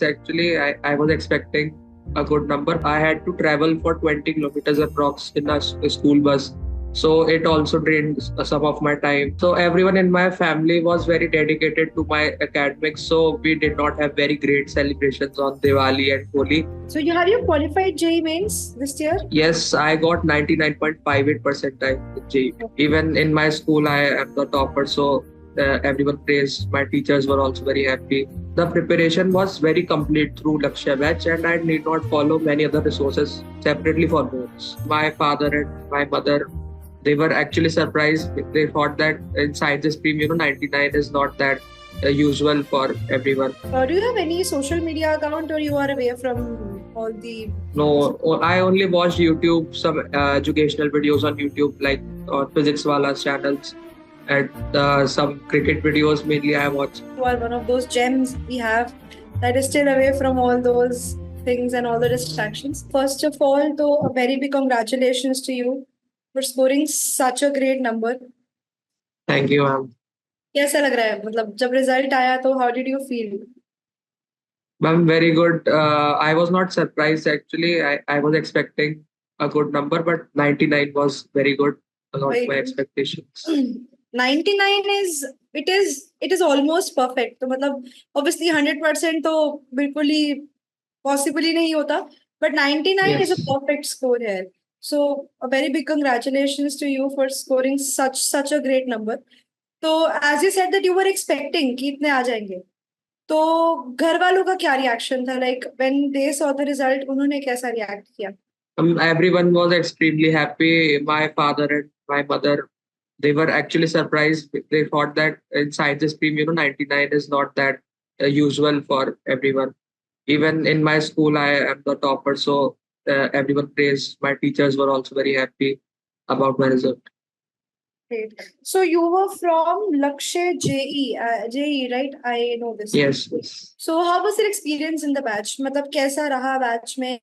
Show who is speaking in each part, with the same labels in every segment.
Speaker 1: Actually, I was expecting a good number. I had to travel for 20 kilometers approx in a school bus. So it also drained some of my time. So everyone in my family was very dedicated to my academics. So we did not have very great celebrations on Diwali and Holi.
Speaker 2: So have you qualified JEE mains this year?
Speaker 1: Yes, I got 99.58 percentile in JEE. Even in my school, I am the topper. So everyone praised. My teachers were also very happy. The preparation was very complete through Lakshya batch, and I need not follow many other resources separately for boards. My father and my mother, they were actually surprised. They thought that in sciences stream, 99 is not that usual for everyone.
Speaker 2: Do you have any social media account, or you are away from all the?
Speaker 1: No, I only watched YouTube, some educational videos on YouTube, like physics Wallah's channels, and some cricket videos mainly I watch.
Speaker 2: You are one of those gems we have that is still away from all those things and all the distractions. First of all, though, a very big congratulations to you for scoring such a great number.
Speaker 1: Thank you, ma'am.
Speaker 2: कैसा लग रहा है मतलब जब result आया तो how did you feel?
Speaker 1: Ma'am, very good. I was not surprised actually. I was expecting a good number, but 99 was very good. Not
Speaker 2: Right.
Speaker 1: my expectations.
Speaker 2: 99 is almost perfect. तो मतलब obviously 100% तो बिल्कुल ही possible ही नहीं होता. But 99 is a
Speaker 1: Yes.
Speaker 2: perfect score here. So a very big congratulations to you for scoring such a great number. तो as you said that you were expecting कि इतने आ जाएंगे. तो घर वालों का क्या रिएक्शन था? Like when they saw the result, उन्होंने कैसा react किया?
Speaker 1: Everyone was extremely happy. My father and my mother, they were actually surprised. They thought that in sciences stream, 99 is not that usual for everyone. Even in my school, I am the topper. So everyone praised. My teachers were also very happy about my result.
Speaker 2: Great. So you were from Lakshya JE, right? I know this.
Speaker 1: Yes, yes.
Speaker 2: So how was your experience in the batch? मतलब कैसा रहा batch में?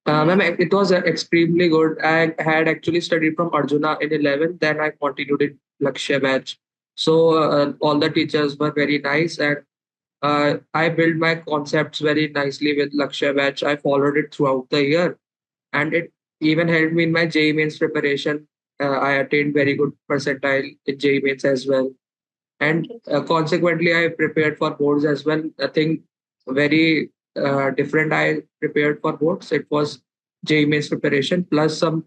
Speaker 1: Ma'am, it was extremely good. I had actually studied from Arjuna in 11th, then I continued in Lakshya batch. So all the teachers were very nice, and I built my concepts very nicely with Lakshya batch. I followed it throughout the year, and it even helped me in my JEE mains preparation. I attained very good percentile in JEE mains as well, and consequently, I prepared for boards as well. Nothing very different. I prepared for boards. It was JEE mains preparation plus some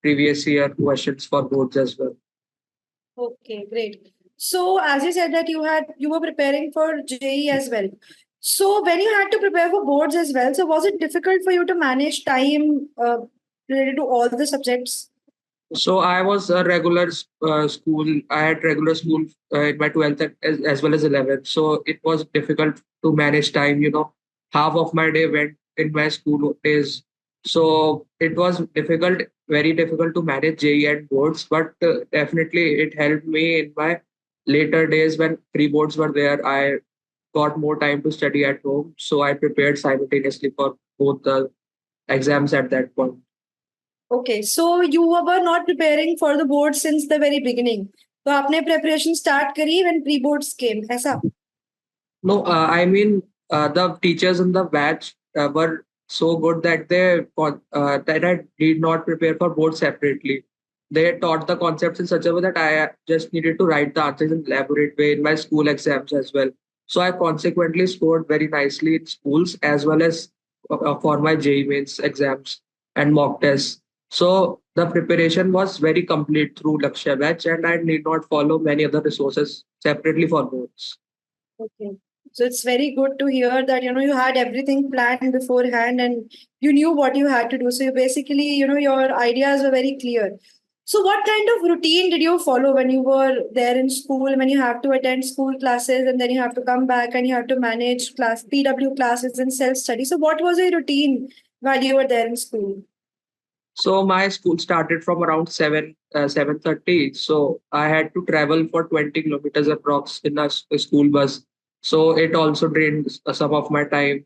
Speaker 1: previous year questions for boards as well.
Speaker 2: Okay, great. So as you said that you were preparing for JEE as well. So when you had to prepare for boards as well, so was it difficult for you to manage time related to all the subjects?
Speaker 1: So I was a regular school. I had regular school in my 12th as well as 11th. So it was difficult to manage time. Half of my day went in my school days. So it was difficult, very difficult to manage JEE and boards. But definitely it helped me in my later days when pre-boards were there. I got more time to study at home. So I prepared simultaneously for both the exams at that point.
Speaker 2: Okay, so you were not preparing for the board since the very beginning. तो आपने preparation start करी when pre-boards came, ऐसा?
Speaker 1: No, I mean the teachers in the batch were so good that that I did not prepare for board separately. They taught the concepts in such a way that I just needed to write the answers in elaborate way in my school exams as well. So I consequently scored very nicely in schools as well as for my JEE mains exams and mock tests. So the preparation was very complete through Lakshya batch, and I need not follow many other resources separately for boards.
Speaker 2: Okay. So it's very good to hear that, you had everything planned beforehand and you knew what you had to do. So you basically, your ideas were very clear. So what kind of routine did you follow when you were there in school, when you have to attend school classes and then you have to come back and you have to manage PW classes and self-study? So what was your routine while you were there in school?
Speaker 1: So my school started from around 7:30. So I had to travel for 20 kilometers approx in a school bus. So it also drained some of my time.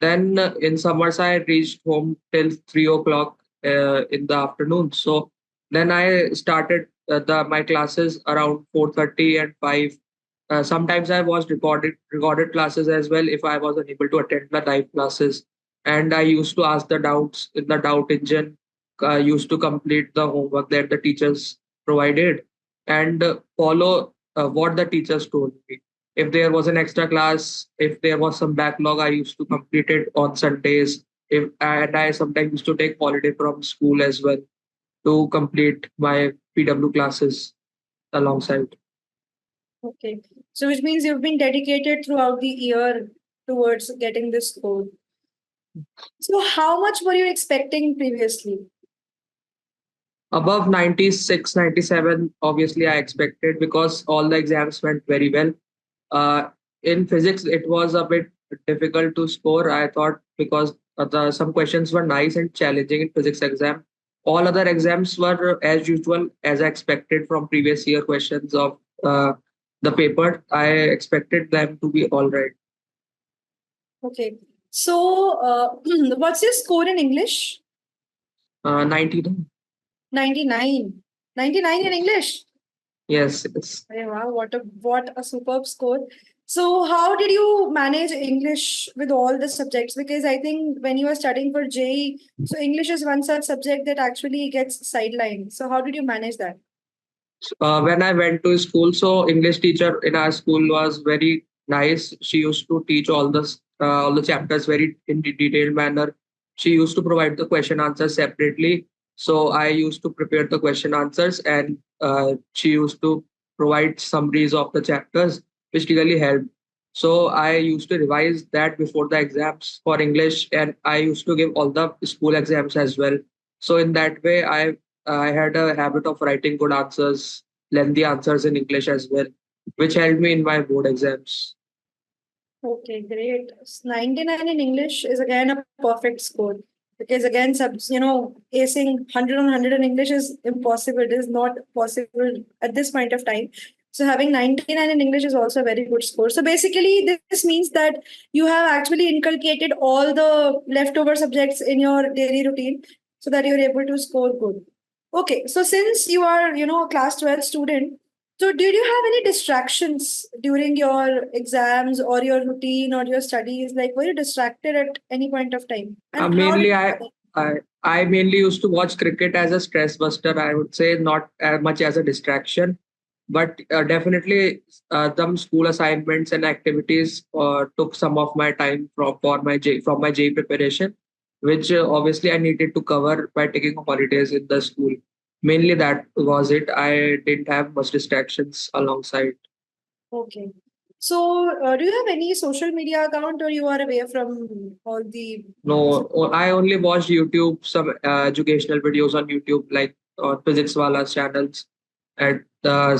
Speaker 1: Then in summers I reached home till 3 o'clock in the afternoon. So then I started my classes around 4:30 and 5. sometimes I watched recorded classes as well if I was unable to attend the live classes. And I used to ask the doubts in the doubt engine. Used to complete the homework that the teachers provided and follow what the teachers told me. If there was an extra class, if there was some backlog, I used to complete it on Sundays. If and I sometimes used to take holiday from school as well to complete my PW classes alongside.
Speaker 2: Okay. So which means you've been dedicated throughout the year towards getting this score. So how much were you expecting previously?
Speaker 1: Above 96, 97, obviously I expected because all the exams went very well. Uh, in physics, it was a bit difficult to score, I thought, because some questions were nice and challenging in physics exam. All other exams were as usual, as I expected from previous year questions of the paper. I expected them to be all right.
Speaker 2: Okay. So what's your score in English?
Speaker 1: 99.
Speaker 2: 99. 99 in
Speaker 1: Yes.
Speaker 2: English.
Speaker 1: Yes, yes.
Speaker 2: Hey, wow, what a superb score. So how did you manage English with all the subjects? Because I think when you are studying for JEE, so English is one such subject that actually gets sidelined. So how did you manage that?
Speaker 1: When I went to school, so English teacher in our school was very nice. She used to teach all the chapters very in detailed manner. She used to provide the question answers separately. So I used to prepare the question answers, and she used to provide summaries of the chapters, which really helped. So I used to revise that before the exams for English, and I used to give all the school exams as well. So in that way, I had a habit of writing good answers, lengthy answers in English as well, which helped me in my board exams.
Speaker 2: Okay, great. 99 in English is again a perfect score because again, acing 100 on 100 in English is impossible. It is not possible at this point of time. So having 99 in English is also a very good score. So basically, this means that you have actually inculcated all the leftover subjects in your daily routine so that you're able to score good. Okay, so since you are, a class 12 student, so, did you have any distractions during your exams or your routine or your studies? Like, were you distracted at any point of time? And how did
Speaker 1: Mainly,
Speaker 2: you
Speaker 1: I,
Speaker 2: manage?
Speaker 1: I I mainly used to watch cricket as a stress buster. I would say not as much as a distraction, but definitely some school assignments and activities took some of my time from my J preparation, which obviously I needed to cover by taking holidays in the school. Mainly that was it. I didn't have much distractions alongside.
Speaker 2: Okay. So, do you have any social media account or you are away from all the.
Speaker 1: No, I only watched YouTube, some educational videos on YouTube, like on Physics Wallah's channels, and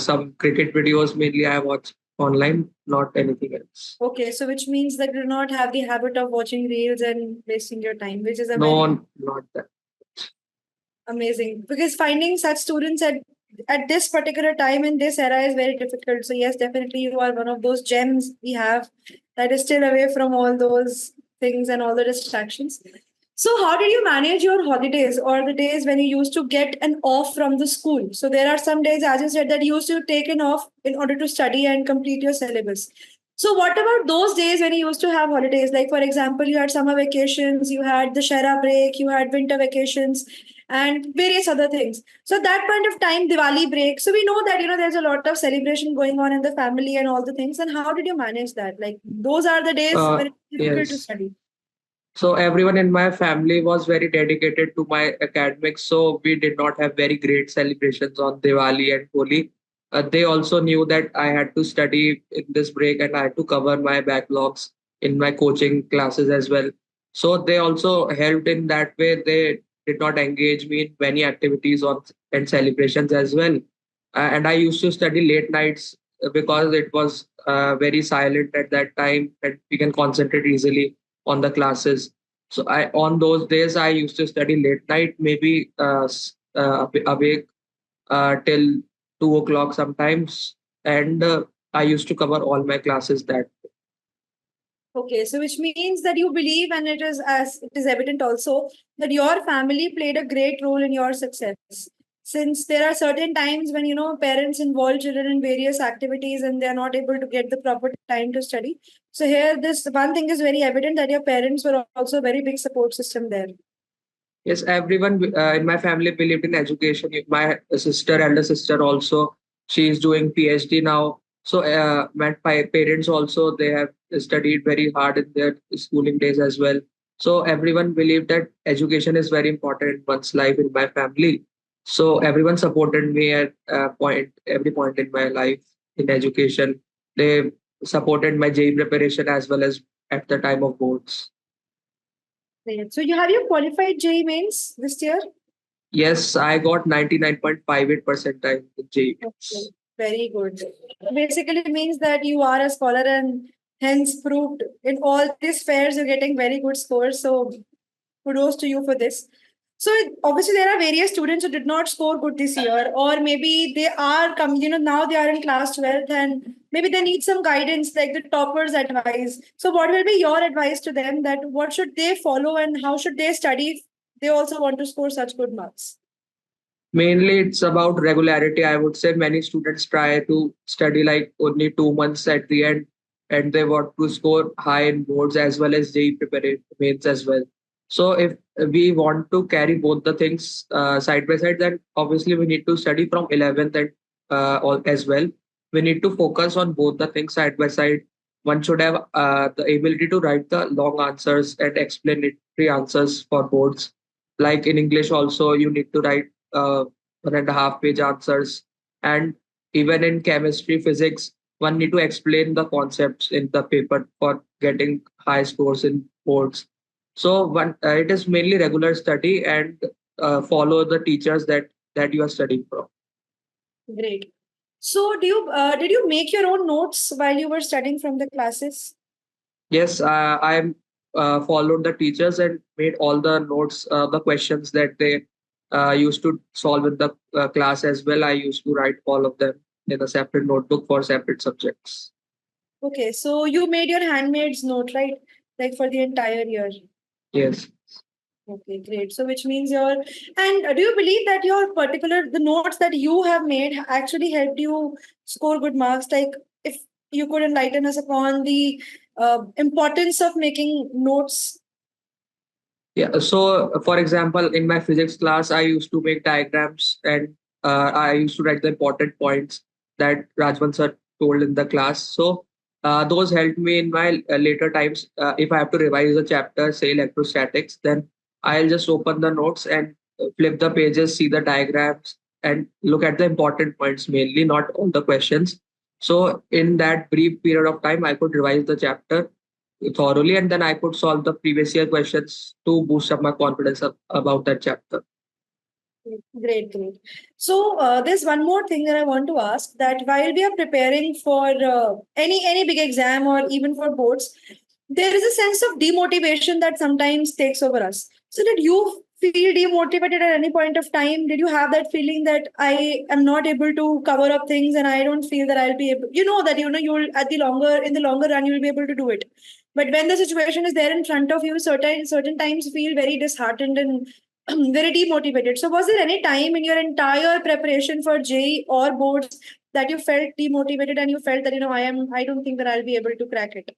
Speaker 1: some cricket videos. Mainly, I watch online, not anything else.
Speaker 2: Okay, so which means that you do not have the habit of watching reels and wasting your time, which is a very
Speaker 1: No, not that.
Speaker 2: amazing because finding such students at this particular time in this era is very difficult. So yes, definitely you are one of those gems we have that is still away from all those things and all the distractions. So how did you manage your holidays or the days when you used to get an off from the school? So there are some days, as you said, that you used to take an off in order to study and complete your syllabus. So what about those days when you used to have holidays? Like for example, you had summer vacations, you had the Shara break, you had winter vacations, and various other things. So at that point of time, Diwali break. So we know that there's a lot of celebration going on in the family and all the things. And how did you manage that? Like those are the days when it's difficult to
Speaker 1: Yes.
Speaker 2: study.
Speaker 1: So everyone in my family was very dedicated to my academics. So we did not have very great celebrations on Diwali and Holi. They also knew that I had to study in this break and I had to cover my backlogs in my coaching classes as well. So they also helped in that way. They did not engage me in many activities on and celebrations as well. And I used to study late nights because it was very silent at that time and we can concentrate easily on the classes. So I on those days I used to study late night, maybe awake till 2 o'clock sometimes, and I used to cover all my classes that.
Speaker 2: Okay, so which means that you believe, and it is as it is evident also that your family played a great role in your success. since there are certain times when, parents involve children in various activities and they're not able to get the proper time to study. So here, this one thing is very evident that your parents were also a very big support system there.
Speaker 1: Yes, everyone in my family believed in education. My sister, elder sister also, she is doing PhD now. So my parents also, they have studied very hard in their schooling days as well. So everyone believed that education is very important in one's life in my family. So everyone supported me at every point in my life in education. They supported my JEE preparation as well as at the time of boards.
Speaker 2: Great. So you qualified JEE mains this year?
Speaker 1: Yes, I got 99.58 percentile in JEE.
Speaker 2: Okay. Very good. Basically means that you are a scholar and hence proved in all these fairs you're getting very good scores. So kudos to you for this. So obviously there are various students who did not score good this year, or maybe they are now they are in class 12th and maybe they need some guidance like the toppers advice. So what will be your advice to them, that what should they follow and how should they study if they also want to score such good marks?
Speaker 1: Mainly, it's about regularity. I would say many students try to study like only 2 months at the end, and they want to score high in boards as well as JEE preparation mains as well. So, if we want to carry both the things side by side, then obviously we need to study from 11th and as well. We need to focus on both the things side by side. One should have the ability to write the long answers and explanatory answers for boards. Like in English, also, you need to write 1.5 page answers. And even in chemistry, physics, one need to explain the concepts in the paper for getting high scores in boards. So it is mainly regular study and follow the teachers that you are studying from.
Speaker 2: Great. So did you make your own notes while you were studying from the classes?
Speaker 1: Yes, I followed the teachers and made all the notes, the questions that they used to solve in the class as well. I used to write all of them in a separate notebook for separate subjects.
Speaker 2: Okay, so you made your handmaid's note, right? Like for the entire year.
Speaker 1: Yes.
Speaker 2: Okay, great. So which means do you believe that the notes that you have made actually helped you score good marks? Like if you could enlighten us upon the importance of making notes.
Speaker 1: Yeah. So, for example, in my physics class, I used to make diagrams and I used to write the important points that Rajvan sir told in the class. So, those helped me in my later times. If I have to revise a chapter, say electrostatics, then I'll just open the notes and flip the pages, see the diagrams, and look at the important points mainly, not all the questions. So, in that brief period of time, I could revise the chapter thoroughly, and then I could solve the previous year questions to boost up my confidence about that chapter.
Speaker 2: Great, great. So there's one more thing that I want to ask, that while we are preparing for any big exam or even for boards, there is a sense of demotivation that sometimes takes over us. So did you feel demotivated at any point of time? Did you have that feeling that I am not able to cover up things and I don't feel that I'll be able, that you'll in the longer run you'll be able to do it. But when the situation is there in front of you, certain times feel very disheartened and very demotivated. So, was there any time in your entire preparation for JEE or boards that you felt demotivated and you felt that I don't think that I'll be able to crack it?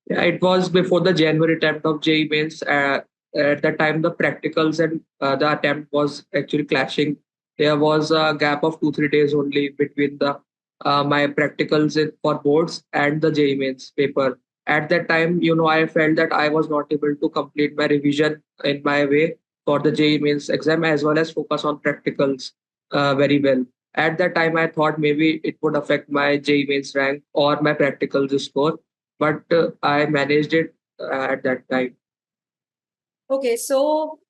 Speaker 1: Yeah, it was before the January attempt of JEE mains. At that time, the practicals and the attempt was actually clashing. There was a gap of 2-3 days only between the my practicals for boards and the JEE mains paper. At that time, I felt that I was not able to complete my revision in my way for the JEE mains exam as well as focus on practicals very well. At that time, I thought maybe it would affect my JEE mains rank or my practicals score, but I managed it at that time.
Speaker 2: Okay, so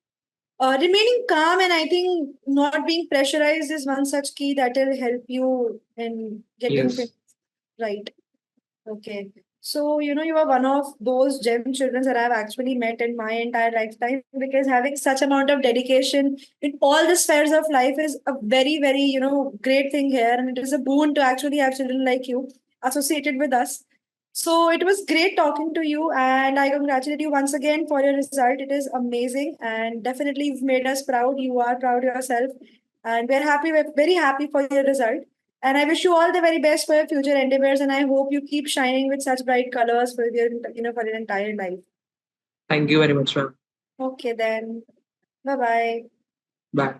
Speaker 2: remaining calm and I think not being pressurized is one such key that will help you in getting things
Speaker 1: Yes.
Speaker 2: right. Okay. So, you are one of those gem children that I've actually met in my entire lifetime, because having such amount of dedication in all the spheres of life is a very, very, great thing here. And it is a boon to actually have children like you associated with us. So it was great talking to you, and I congratulate you once again for your result. It is amazing, and definitely you've made us proud. You are proud yourself. And we're very happy for your result. And I wish you all the very best for your future endeavors. And I hope you keep shining with such bright colors for your, for your entire life.
Speaker 1: Thank you very much, ma'am.
Speaker 2: Okay, then. Bye-bye.
Speaker 1: Bye.